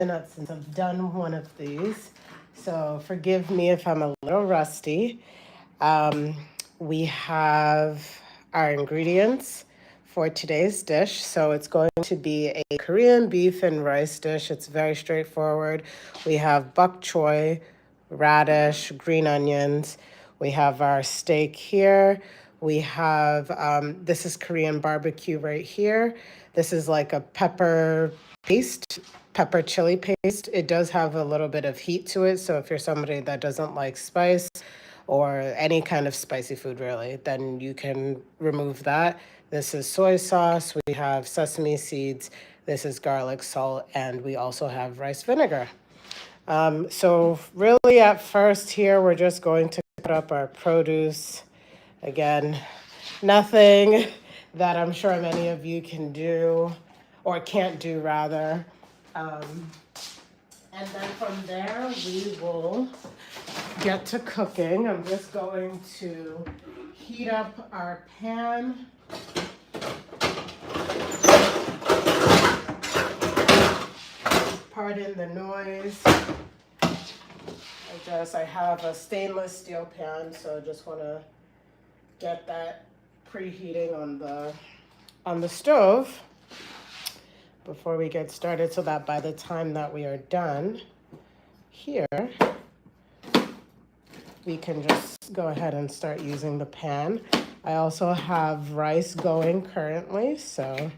minutes since I've done one of these, so forgive me if I'm a little rusty. Um, we have our ingredients for today's dish. So it's going to be a Korean beef and rice dish. It's very straightforward. We have bok choy, radish, green onions. We have our steak here. We have, this is Korean barbecue right here. This is like a pepper paste, pepper chili paste. It does have a little bit of heat to it. So if you're somebody that doesn't like spice, or any kind of spicy food really, then you can remove that. This is soy sauce, we have sesame seeds, this is garlic salt, and we also have rice vinegar. So really at first here, we're just going to cut up our produce. Again, nothing that I'm sure many of you can do, or can't do rather. And then from there, we will get to cooking. I'm just going to heat up our pan. Pardon the noise. I have a stainless steel pan, so I just want to get that preheating on the stove before we get started, so that by the time that we are done here, we can just go ahead and start using the pan. I also have rice going currently, so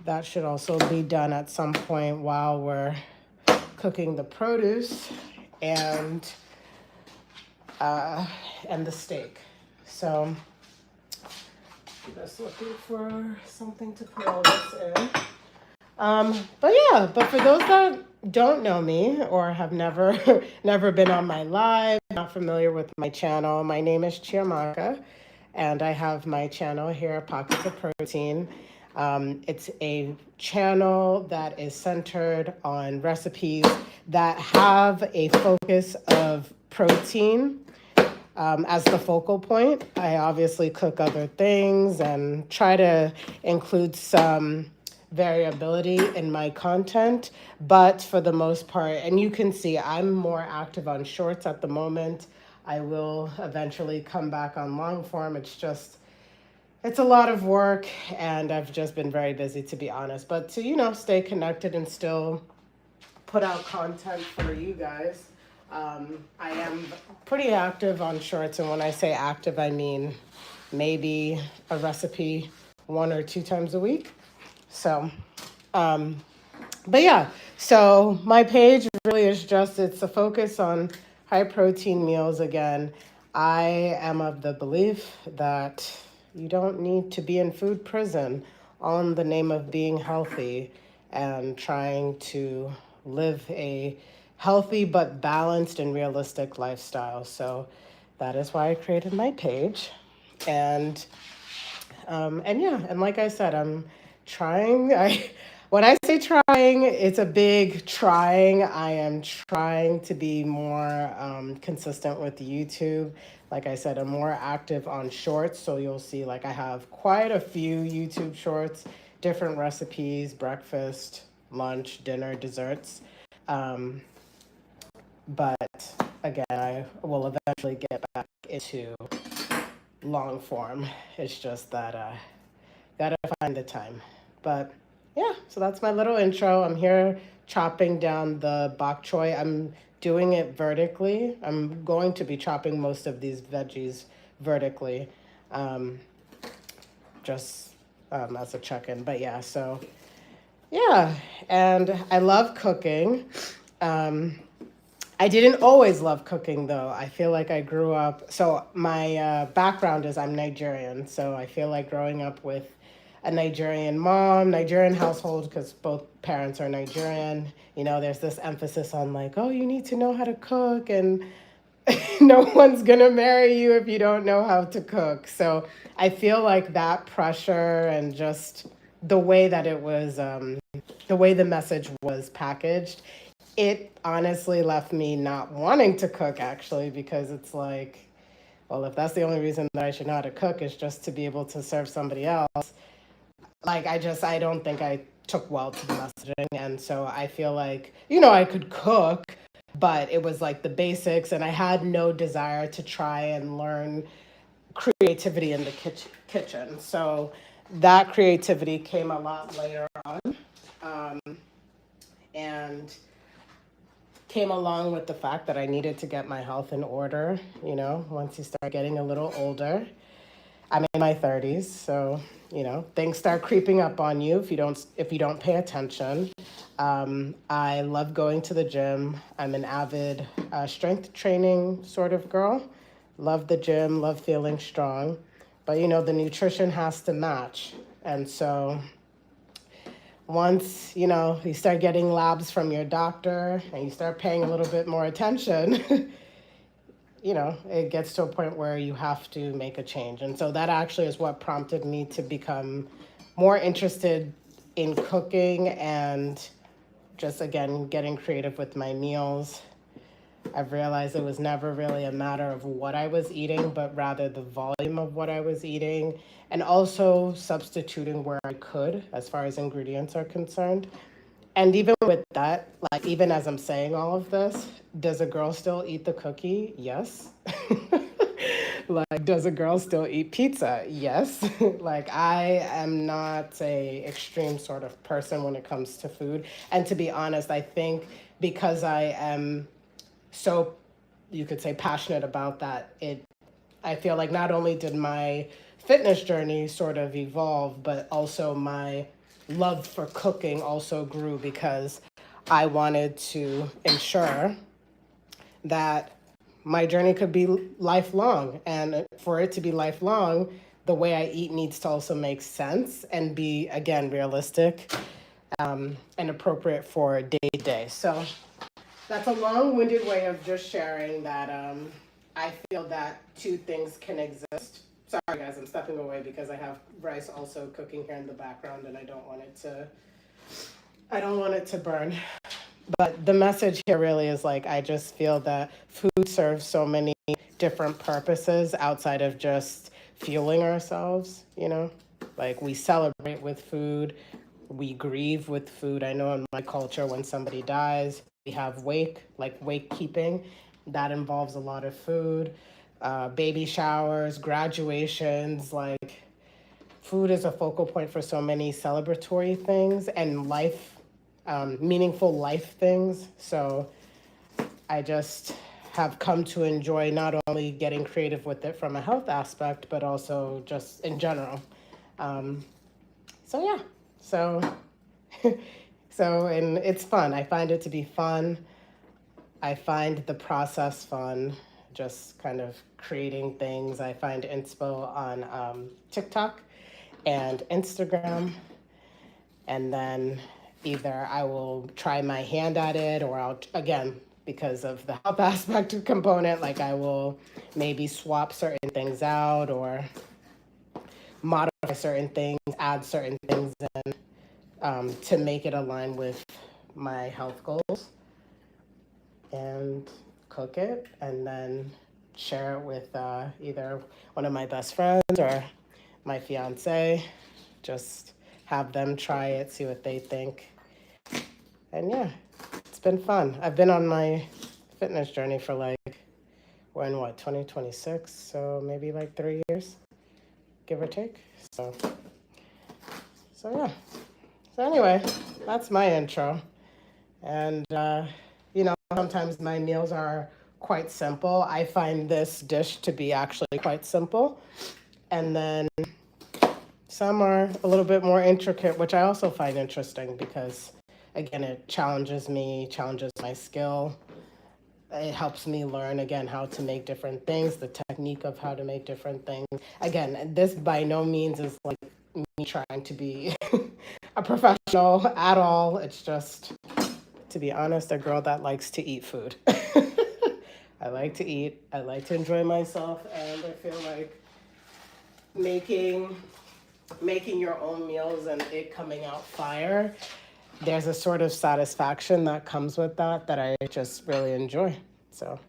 that should also be done at some point while we're cooking the produce and the steak. So just looking for something to put all this in. But for those that don't know me or have never never been on my live, not familiar with my channel, my name is Chiamaka, and I have my channel here, Pockets of Protein. It's a channel that is centered on recipes that have a focus of protein as the focal point. I obviously cook other things and try to include some variability in my content, but for the most part, and you can see I'm more active on shorts at the moment. I will eventually come back on long form. It's a lot of work, and I've just been very busy, to be honest. But to, stay connected and still put out content for you guys, I am pretty active on shorts. And when I say active, I mean maybe a recipe 1 or 2 times a week. So, so my page really is it's a focus on high protein meals. Again, I am of the belief that you don't need to be in food prison all in the name of being healthy and trying to live a healthy but balanced and realistic lifestyle. So that is why I created my page. And like I said, I'm trying. When I say trying, it's a big trying. I am trying to be more consistent with YouTube. Like I said, I'm more active on shorts, so you'll see I have quite a few YouTube shorts, different recipes, breakfast, lunch, dinner, desserts. But again, I will eventually get back into long form. It's just that gotta find the time. But so that's my little intro. I'm here chopping down the bok choy. I'm doing it vertically. I'm going to be chopping most of these veggies vertically, just as a check-in. But and I love cooking. I didn't always love cooking, though. I feel like I grew up, so my background is I'm Nigerian, so I feel like growing up with a Nigerian mom, Nigerian household, because both parents are Nigerian, there's this emphasis on oh, you need to know how to cook, and no one's gonna marry you if you don't know how to cook. So I feel like that pressure and just the way that it was, the way the message was packaged, it honestly left me not wanting to cook, actually, because it's well, if that's the only reason that I should know how to cook is just to be able to serve somebody else, I don't think I took well to the messaging. And so I feel like, you know, I could cook, but it was like the basics, and I had no desire to try and learn creativity in the kitchen. So that creativity came a lot later on, and came along with the fact that I needed to get my health in order, you know, once you start getting a little older. I'm in my 30s, so you know things start creeping up on you if you don't pay attention. I love going to the gym. I'm an avid strength training sort of girl. Love the gym, love feeling strong, but you know the nutrition has to match, and so once you know you start getting labs from your doctor and you start paying a little bit more attention, you know, it gets to a point where you have to make a change. And so that actually is what prompted me to become more interested in cooking and just, again, getting creative with my meals. I've realized it was never really a matter of what I was eating, but rather the volume of what I was eating, and also substituting where I could as far as ingredients are concerned. And even with that, like even as I'm saying all of this, does a girl still eat the cookie? Yes. Like, does a girl still eat pizza? Yes. Like, I am not a extreme sort of person when it comes to food. And to be honest, I think because I am so, you could say, passionate about that, I feel like not only did my fitness journey sort of evolve, but also my love for cooking also grew because I wanted to ensure that my journey could be lifelong. And for it to be lifelong, the way I eat needs to also make sense and be, again, realistic and appropriate for day to day. So that's a long-winded way of just sharing that I feel that two things can exist. Sorry guys, I'm stepping away because I have rice also cooking here in the background and I don't want it to burn. But the message here really is like I just feel that food serves so many different purposes outside of just fueling ourselves, you know? Like we celebrate with food, we grieve with food. I know in my culture when somebody dies, we have wake keeping. That involves a lot of food. Baby showers, graduations, like food is a focal point for so many celebratory things and meaningful life things. So I just have come to enjoy not only getting creative with it from a health aspect, but also just in general. Um, so yeah, so and it's fun. I find it to be fun. I find the process fun, just kind of creating things. I find Inspo on TikTok and Instagram, and then either I will try my hand at it or I'll, again, because of the health aspect component, like I will maybe swap certain things out or modify certain things, add certain things in to make it align with my health goals and cook it and then share it with either one of my best friends or my fiance. Just have them try it, see what they think. And yeah, it's been fun. I've been on my fitness journey for like, we're in what, 2026? So maybe like 3 years, give or take. So yeah. So anyway, that's my intro. And, you know, sometimes my meals are quite simple. I find this dish to be actually quite simple. And then some are a little bit more intricate, which I also find interesting because, again, it challenges me, challenges my skill. It helps me learn, again, how to make different things, the technique of how to make different things. Again, this by no means is like me trying to be a professional at all. It's just, to be honest, a girl that likes to eat food. I like to eat, I like to enjoy myself, and I feel like making your own meals and it coming out fire, there's a sort of satisfaction that comes with that I just really enjoy. So,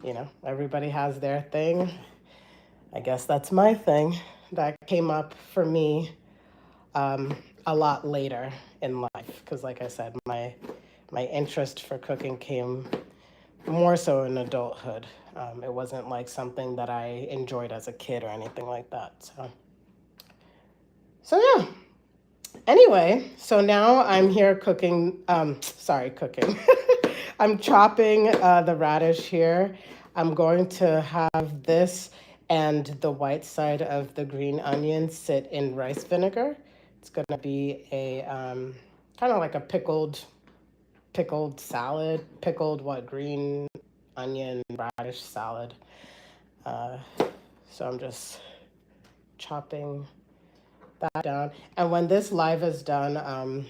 you know, everybody has their thing. I guess that's my thing that came up for me a lot later in life, because like I said, my interest for cooking came more so in adulthood. It wasn't like something that I enjoyed as a kid or anything like that. So yeah. Anyway, so now I'm here cooking, cooking. I'm chopping the radish here. I'm going to have this and the white side of the green onion sit in rice vinegar. It's going to be a kind of like a pickled salad, green onion radish salad. So I'm just chopping that down. And when this live is done,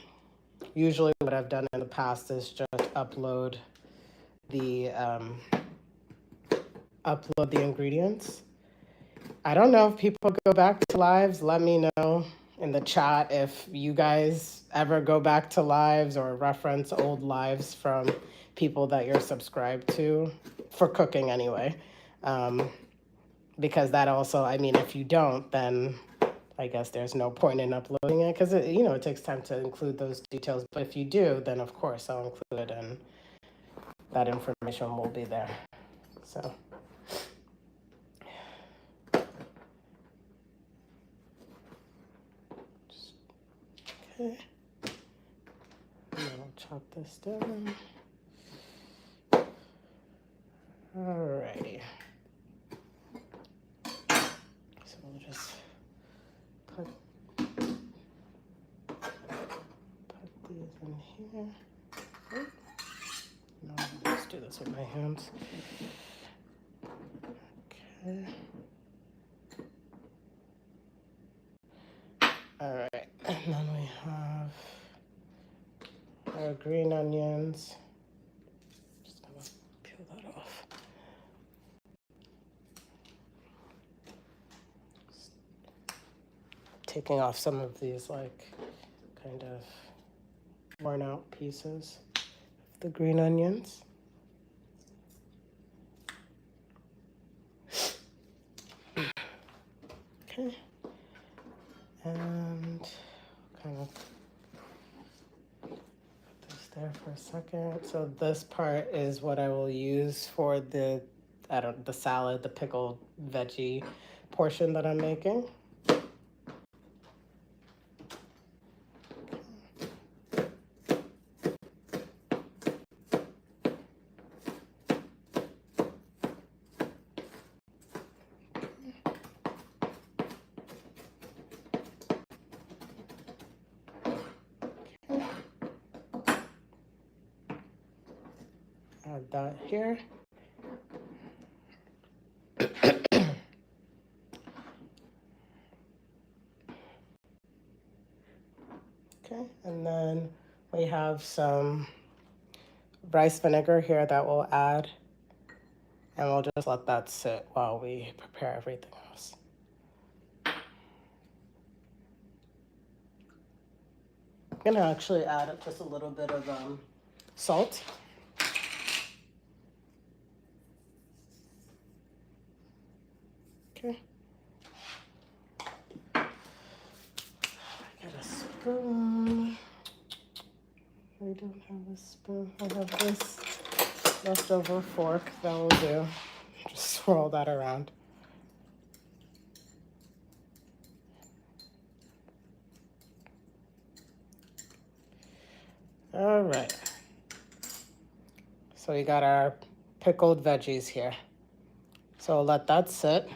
usually what I've done in the past is just upload the ingredients. I don't know if people go back to lives. Let me know in the chat if you guys ever go back to lives or reference old lives from people that you're subscribed to, for cooking anyway. Because that also, I mean, if you don't, then I guess there's no point in uploading it, because it takes time to include those details. But if you do, then of course I'll include it, and that information will be there. So. Okay. And then I'll chop this down. Alrighty. So we'll just put these in here. Oh. No, let's do this with my hands. Okay. Alright, and then we have our green onions. Just gonna peel that off. Just taking off some of these like kind of worn out pieces of the green onions. Okay. And kind of put this there for a second. So this part is what I will use for the salad, the pickled veggie portion that I'm making. Add that here. Okay, and then we have some rice vinegar here that we'll add, and we'll just let that sit while we prepare everything else. I'm gonna actually add just a little bit of salt. Okay. I got a spoon. I don't have a spoon. I have this leftover fork that will do. Just swirl that around. All right. So we got our pickled veggies here. So I'll let that sit.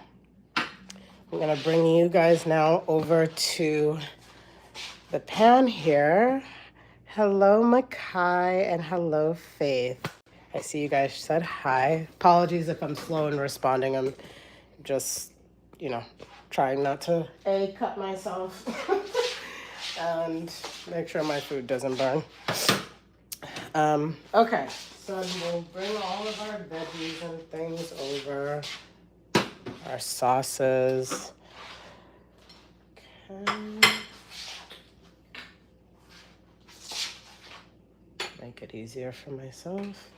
I'm gonna bring you guys now over to the pan here. Hello, Makai, and hello, Faith. I see you guys said hi. Apologies if I'm slow in responding. I'm just, trying not to cut myself and make sure my food doesn't burn. Okay, so we'll bring all of our veggies and things over. Our sauces. Okay. Make it easier for myself.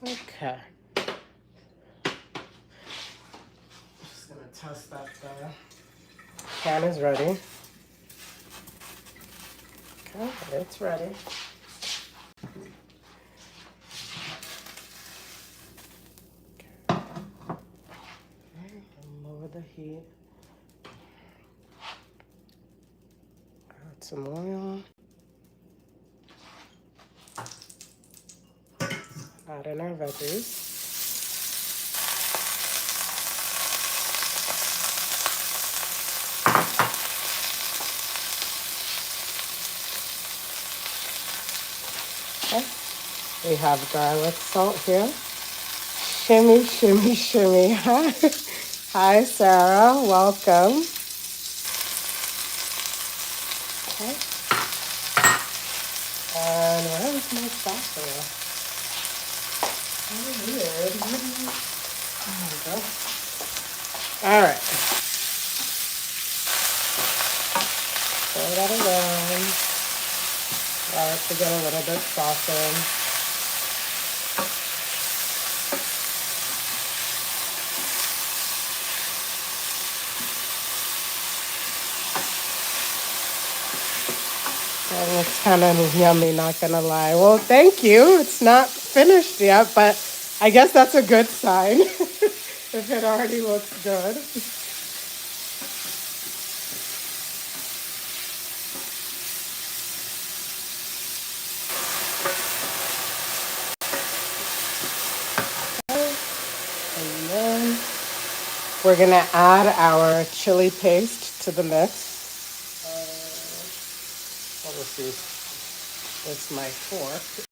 Okay. Just gonna test that the pan is ready. Okay, it's ready. Okay, lower the heat. Add some oil. Add in our veggies. Okay. We have garlic salt here. Shimmy, shimmy, shimmy. Hi, Sarah. Welcome. Okay. And where is my sauce? Oh, weird. There we go. All right. Throw that around. Allow it to get a little bit softened. And it's kind of yummy, not gonna lie. Well, thank you. It's not finished yet, but I guess that's a good sign if it already looks good. And then we're gonna add our chili paste to the mix. Let me see. It's my fork.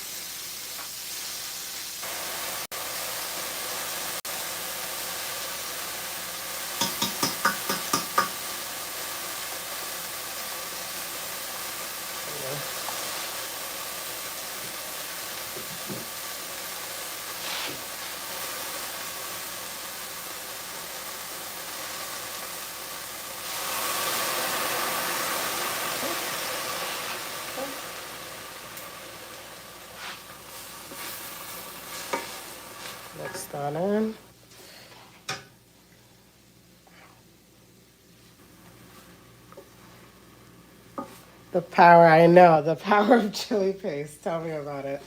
Mix that in. The power, I know, the power of chili paste. Tell me about it.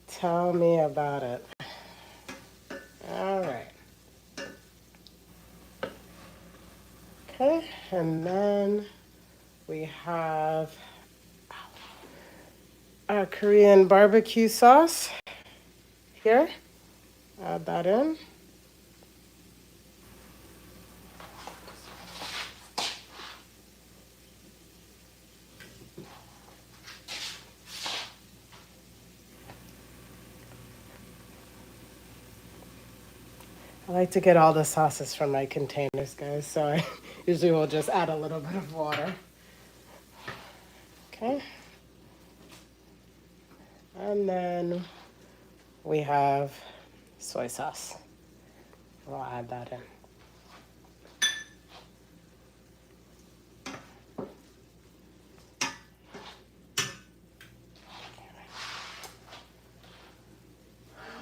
Tell me about it. All right. Okay, and then we have our Korean barbecue sauce here. Add that in. I like to get all the sauces from my containers, guys, so I usually will just add a little bit of water. Okay. And then we have soy sauce. We'll add that in.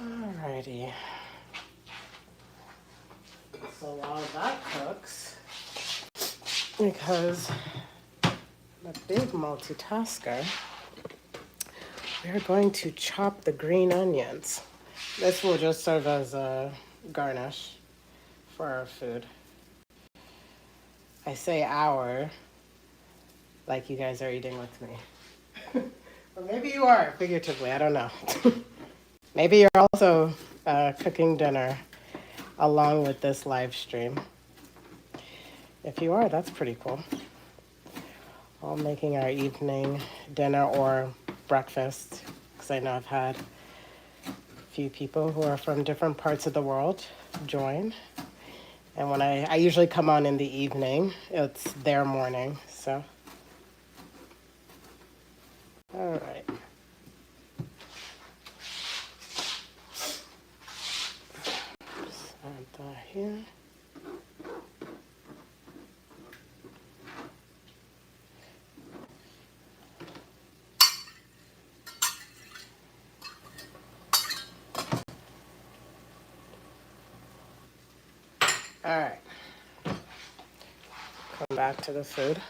Alrighty. So while that cooks, because I'm a big multitasker, we're going to chop the green onions. This will just serve as a garnish for our food. I say our, like you guys are eating with me. Or maybe you are, figuratively, I don't know. Maybe you're also cooking dinner along with this live stream. If you are, that's pretty cool. All making our evening dinner or breakfast, because I know I've had a few people who are from different parts of the world join. And when I usually come on in the evening, it's their morning, so. All right. Just add that here. All right. back to the food.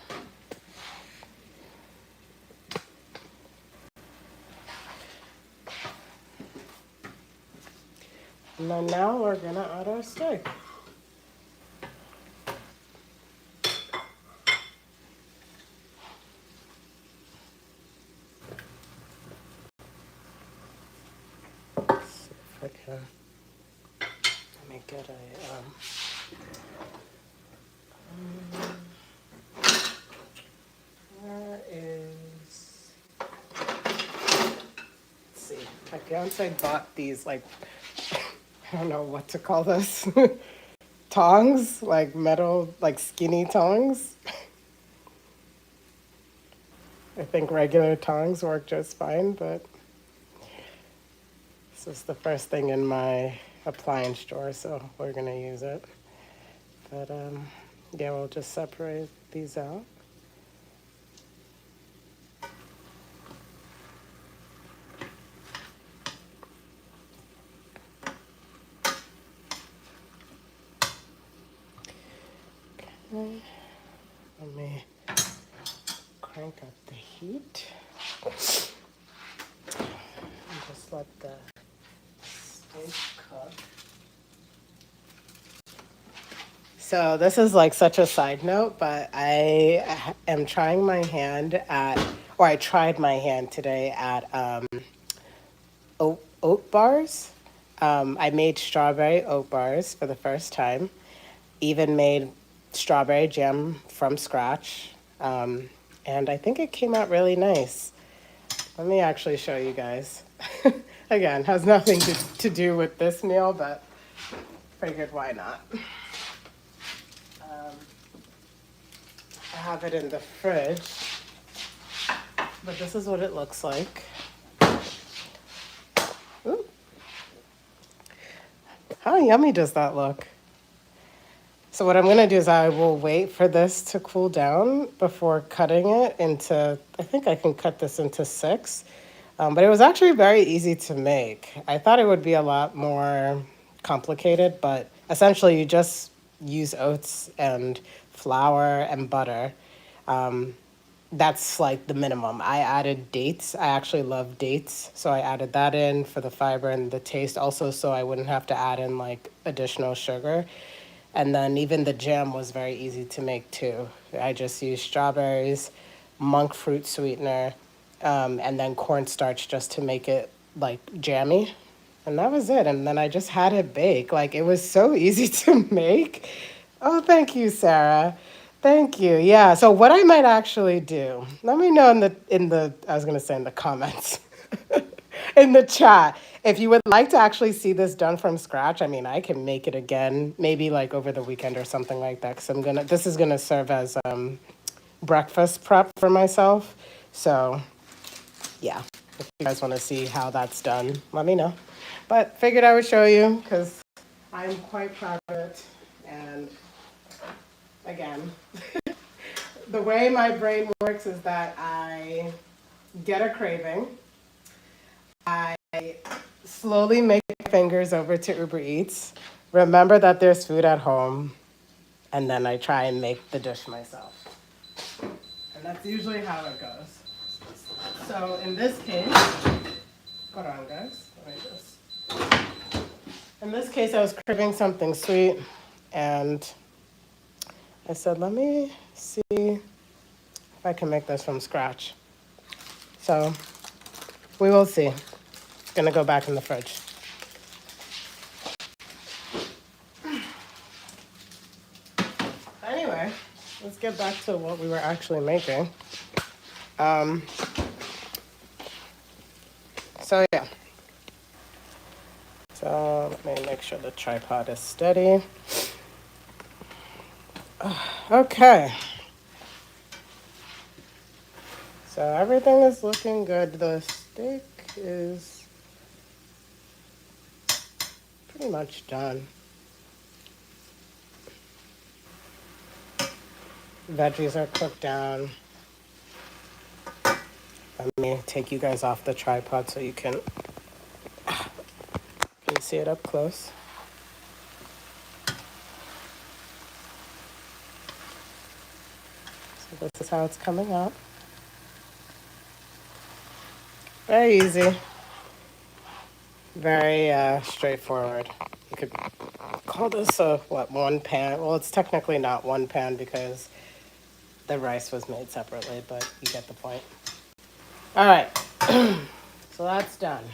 And then now we're gonna add our steak. Let's see if I can. Let me get a. Where is? Let's see. My fiance bought these like I don't know what to call this. Tongs, like metal, like skinny tongs. I think regular tongs work just fine, but this is the first thing in my appliance drawer, so we're gonna use it. But yeah, we'll just separate these out. Okay. Let me crank up the heat. And just let the steak cook. So this is like such a side note, but I am trying my hand at, or I tried my hand today at oat bars. I made strawberry oat bars for the first time. Even made strawberry jam from scratch. And I think it came out really nice. Let me actually show you guys. Again, has nothing to do with this meal, but figured why not. I have it in the fridge, but this is what it looks like. Ooh. How yummy does that look? So what I'm gonna do is I will wait for this to cool down before cutting it into, I think I can cut this into 6. But it was actually very easy to make. I thought it would be a lot more complicated, but essentially you just use oats and flour and butter. That's like the minimum. I added dates. I actually love dates, so I added that in for the fiber and the taste also, so I wouldn't have to add in like additional sugar. And then even the jam was very easy to make too. I just used strawberries, monk fruit sweetener, and then cornstarch just to make it like jammy. And that was it. And then I just had it bake. Like it was so easy to make. Oh, thank you, Sarah. Thank you. Yeah. So what I might actually do, let me know in the I was gonna say in the comments. In the chat. If you would like to actually see this done from scratch, I mean, I can make it again, maybe like over the weekend or something like that. Because this is gonna serve as breakfast prep for myself. So, yeah, if you guys want to see how that's done, let me know. But figured I would show you because I'm quite proud of it. And again, the way my brain works is that I get a craving. I slowly make fingers over to Uber Eats, remember that there's food at home, and then I try and make the dish myself. And that's usually how it goes. So in this case, hold on guys, let me just. In this case, I was craving something sweet, and I said, let me see if I can make this from scratch. So we will see. It's gonna go back in the fridge. Anyway, let's get back to what we were actually making. So yeah. So let me make sure the tripod is steady. Okay. So everything is looking good. The steak is pretty much done. Veggies are cooked down. Let me take you guys off the tripod so you can see it up close. how it's coming up. Very easy. Very straightforward. You could call this a, what, one pan? Well, it's technically not one pan because the rice was made separately, but you get the point. All right, so that's done.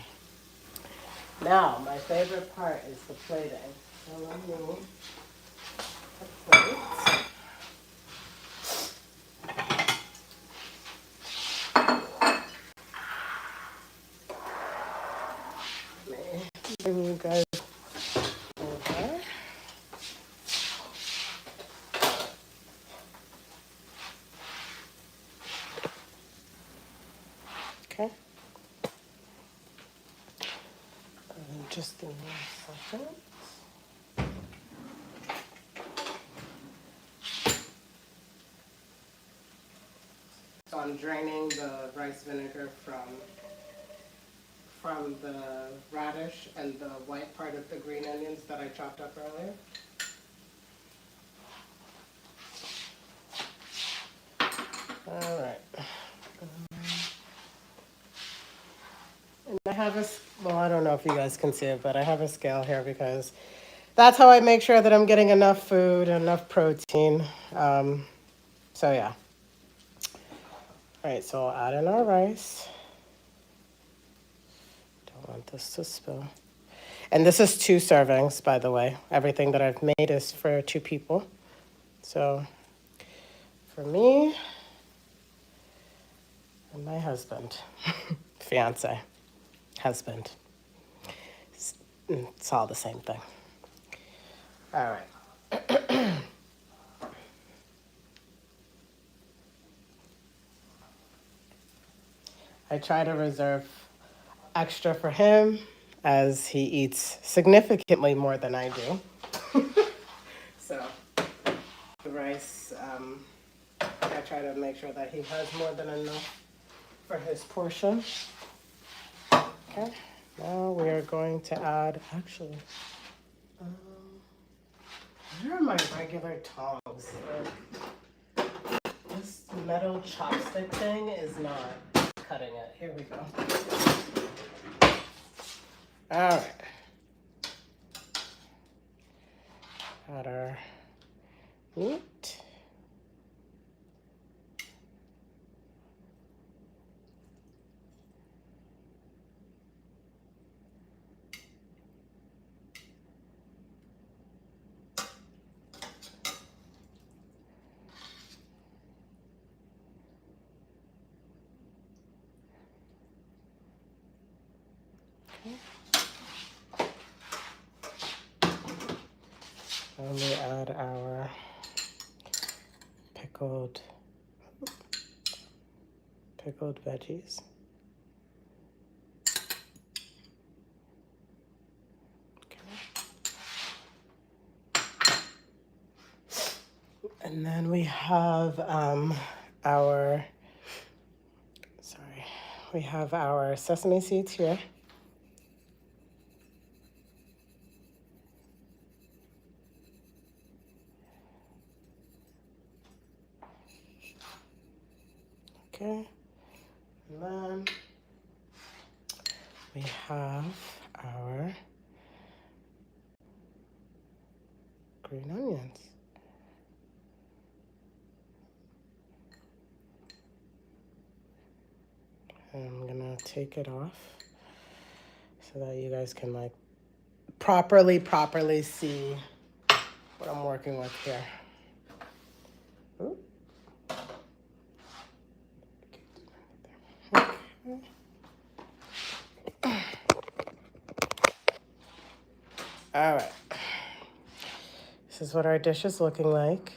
Now, my favorite part is the plating. So let me plate. Bring you guys over. Okay. Just give me a second. So I'm draining the rice vinegar from the radish and the white part of the green onions that I chopped up earlier. All right. And I have well, I don't know if you guys can see it, but I have a scale here because that's how I make sure that I'm getting enough food, enough protein. So yeah. All right, so I'll add in our rice. Don't want this to spill. And this is 2 servings, by the way. Everything that I've made is for 2 people. So for me and my husband, fiance, husband. It's all the same thing. All right. I try to reserve extra for him as he eats significantly more than I do. So the rice, I try to make sure that he has more than enough for his portion. Okay, now we are going to add, actually, where are my regular tongs? This metal chopstick thing is not cutting it. Here we go. All right. Add our meat. And we add our pickled veggies. Okay. And then we have our sesame seeds here. Okay, and then we have our green onions. And I'm gonna take it off so that you guys can like properly see what I'm working with here. Ooh. All right, this is what our dish is looking like.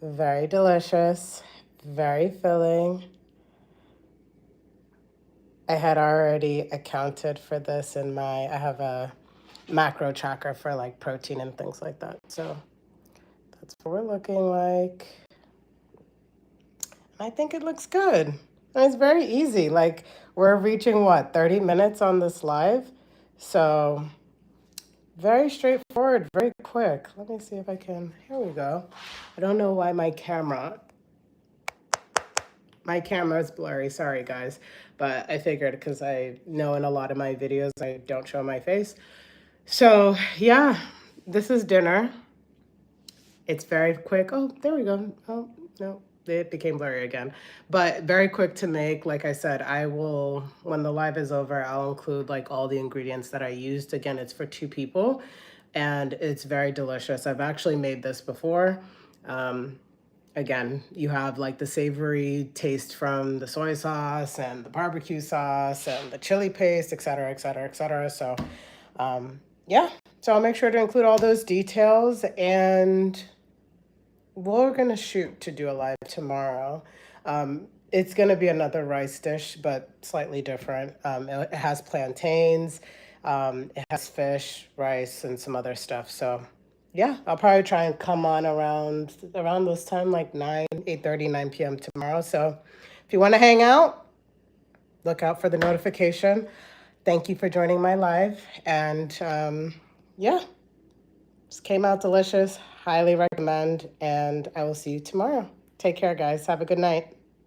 Very delicious, very filling. I had already accounted for this in I have a macro tracker for like protein and things like that. So that's what we're looking like. I think it looks good. And it's very easy. Like we're reaching what, 30 minutes on this live? So Very straightforward, very quick. Let me see if I can. Here we go. I don't know why my camera is blurry. Sorry, guys. But I figured because I know in a lot of my videos I don't show my face. So, yeah, this is dinner. It's very quick. Oh, there we go. Oh, no, it became blurry again. But very quick to make. Like I said, I will, when the live is over, I'll include like all the ingredients that I used. Again, it's for 2 people and it's very delicious. I've actually made this before. Um, Again, you have like the savory taste from the soy sauce and the barbecue sauce and the chili paste, et cetera, et cetera, et cetera. So, yeah, so I'll make sure to include all those details, and we're gonna shoot to do a live tomorrow. It's gonna be another rice dish, but slightly different. It has plantains, it has fish, rice, and some other stuff. So yeah, I'll probably try and come on around this time, like 8:30, 9 p.m. tomorrow. So if you want to hang out, look out for the notification. Thank you for joining my live, and yeah, this came out delicious. Highly recommend, and I will see you tomorrow. Take care, guys. Have a good night.